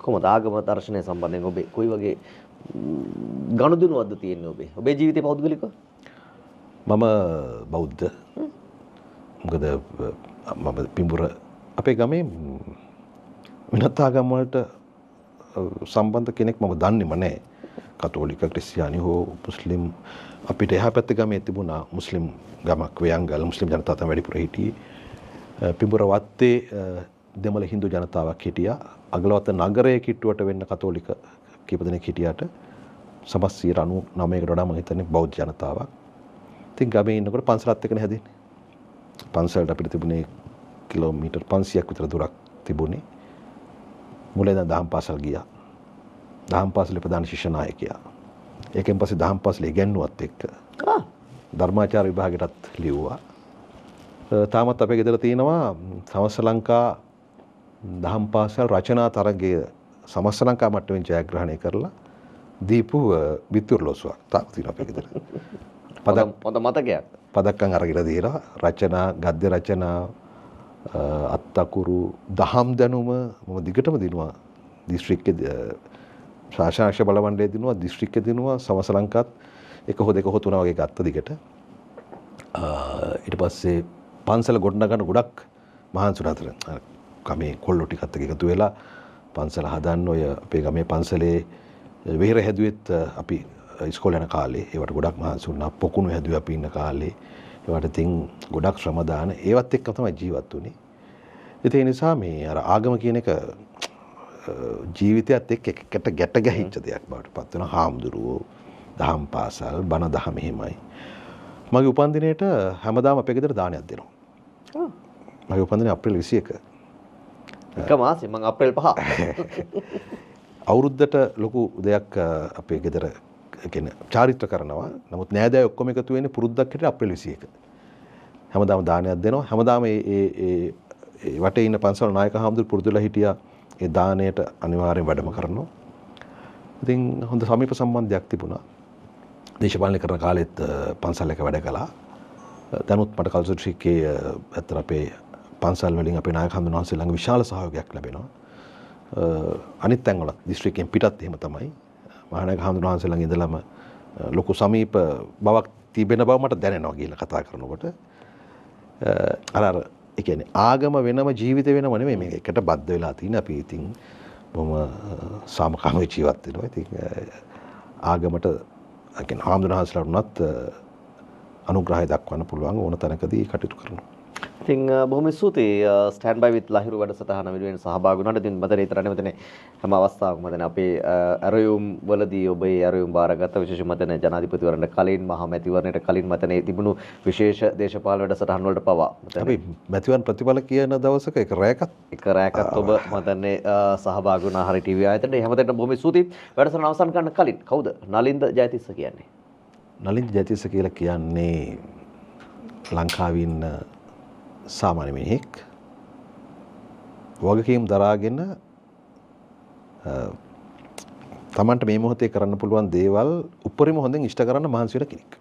කොහොමද ආගම දර්ශනය සම්බන්ධයෙන් ඔබේ කොයි වගේ ගනුදෙනුවක්ද තියෙන්නේ ඔබේ ජීවිතේ පෞද්ගලිකව? මම බෞද්ධ. මොකද මම පිඹුර අපේ ගමේ වෙනත් ආගම් වලට සම්බන්ධ කෙනෙක් මම දන්නේම නැහැ. කතෝලික, ක්‍රිස්තියානි හෝ මුස්ලිම් අපිට එහා පැත්තේ ගමේ තිබුණා මුස්ලිම් ගමක් වේයන්ගල මුස්ලිම් ජනතාව තමයි වැඩිපුර හිටියේ. පිඹුර වත්තේ දෙමළ හින්දු ජනතාවක් හිටියා. අගලවත්ත නගරයේ කිට්ටුවට වෙන්න කතෝලික කීප දෙනෙක් හිටියට සමස්ත 99කට වඩා මම හිතන්නේ බෞද්ධ ජනතාවක්. ඉතින් ගමේ ඉන්නකොට පන්සලත් එක්කනේ හැදෙන්නේ. පන්සලට අපිට තිබුණේ කිලෝමීටර් 500ක් විතර දුරක් තිබුණේ. මුලින් දහම් පාසල් ගියා. දහම් පාසලේ ප්‍රධාන ශිෂ්‍ය නායකයා. ඒකෙන් පස්සේ දහම් පාසලේ ඉගෙනුවත් එක්ක ධර්මාචාර්ය විභාගයටත් ලිව්වා. තාමත් අපේ ගෙදර තියෙනවා සමස්ත ලංකා දහම් පාසල් රචනා තරගය සමස්ත ලංකා මට්ටමින් ජයග්‍රහණය කරලා දීපු බිත්තුර්ලෝසුවක් තාම තියෙනවා අපේ ගෙදර. හොඳ මතකයක්. පදක්කම් අරගෙන දීලා රචනා ගද්‍ය රචනා අත්තකුරු දහම් දැනුම මම දිගටම දිනුවා. දිස්ත්‍රික්කයේ ශාසනාක්ෂ බලමණ්ඩලයේ දිනුවා, දිස්ත්‍රික්කයේ දිනුවා, සමස්ත ලංකාත් එක හෝ දෙක හෝ තුන වගේ ගත්ත දිගට. ඊට පස්සේ පන්සල ගොඩනගන ගොඩක් මහන්සි අතර ගමේ කොල්ලෝ ටිකත් එක්ක එකතු වෙලා පන්සල හදන්න ඔය අපේ ගමේ පන්සලේ විහෙර හැදුවෙත් අපි ඉස්කෝලේ යන කාලේ ඒවට ගොඩක් මහන්සි වුණා. පොකුණු හැදුවේ අපි ඉන්න කාලේ. ඒවට ඉතින් ගොඩක් ශ්‍රම දාන ඒවත් එක්ක තමයි ජීවත් වුනේ. ඒ නිසා මේ අර ආගම කියන එක ජීවිතයත් එක්ක එකට ගැට ගැහිච්ච දෙයක් බවට පත් වෙනවා. හාමුදුරුවෝ දහම් පාසල් බණ දහම එහෙමයි. මගේ උපන්දිනේට හැමදාම අපේ ගෙදර දානයක් දෙනවා. මගේ උපන්දිනේ අප්‍රේල් 21. එක මාසෙ මම අප්‍රේල් 5. අවුරුද්දට ලොකු දෙයක් අපේ ගෙදර කියන්නේ චාරිත්‍ර කරනවා. නමුත් නෑදෑයෝ ඔක්කොම එකතු වෙන්නේ පුරුද්දක් හැටියට අප්‍රේල් 21. හැමදාම දානයක් දෙනවා. හැමදාම ඒ වටේ ඉන්න පන්සල් නායක හාමුදුරු පුරුදුලා හිටියා ඒ දාණයට අනිවාර්යෙන් වැඩම කරනවා. ඉතින් හොඳ සමීප සම්බන්ධයක් තිබුණා. දේශපාලනය කරන කාලෙත් පන්සල් එක වැඩ කළා. දැනුත් මට කල්සොට්‍රික්කේ ඇත්තට අපේ පන්සල් වලින් අපේ නායක හඳුනන වහන්සේ ළඟ විශාල සහයෝගයක් ලැබෙනවා. අනිත් තැන්වල දිස්ත්‍රික්කයෙන් පිටත් එහෙම තමයි. මහානායක හඳුනන වහන්සේ ළඟ ඉඳලම ලොකු සමීප බවක් තිබෙන බව මට දැනෙනවා කියලා කතා කරනකොට. අර ඒ කියන්නේ ආගම වෙනම ජීවිත වෙනම නෙමෙයි මේක එකට බද්ධ වෙලා තියෙන අපි ඉතින් බොහොම සාමකාමී ජීවත් වෙනවා. ඉතින් ආගමට ඒ කියන්නේ හඳුනන වහන්සේලාට උනත් අනුග්‍රහය දක්වන්න පුළුවන් ඕන තැනකදී කටයුතු කරනවා. ඉතින් බොහොම ස්තුතියි ස්ටෑන්ඩ් බයි විත් ලහිරු වැඩසටහන වෙනුවෙන් සහභාගී වුණාට. ඉතින් මතනේ විතරක් නෙමෙයි හැම අවස්ථාවකම මතනේ අපේ ඇරයුම් වලදී ඔබේ ඇරයුම් බාරගත්ත විශේෂ මතනේ ජනාධිපතිවරණයට කලින් මහා මැතිවරණයට කලින් මතනේ තිබුණු විශේෂ දේශපාලන වැඩසටහන් වලට පවා අපි මැතිවරණ ප්‍රතිඵල කියන දවසක එක රැයකත් ඔබ මතනේ සහභාගී වුණා හරි ටීවී ආයතනයේ. හැමදේටම බොහොම ස්තුතියි. වැඩසටහන අවසන් කරන්න කලින් කවුද නලින්ද ජයතිස්ස කියන්නේ? නලින්ද ජයතිස්ස කියලා කියන්නේ ලංකාවේ ඉන්න සාමාන්‍ය මිනිහෙක් වගකීම් දරාගෙන තමන්ට මේ මොහොතේ කරන්න පුළුවන් දේවල් උපරිම හොඳින් ඉෂ්ට කරන්න මහන්සි වෙන කෙනෙක්.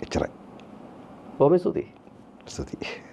එච්චරයි. බොහොම ස්තුතියි. ස්තුතියි.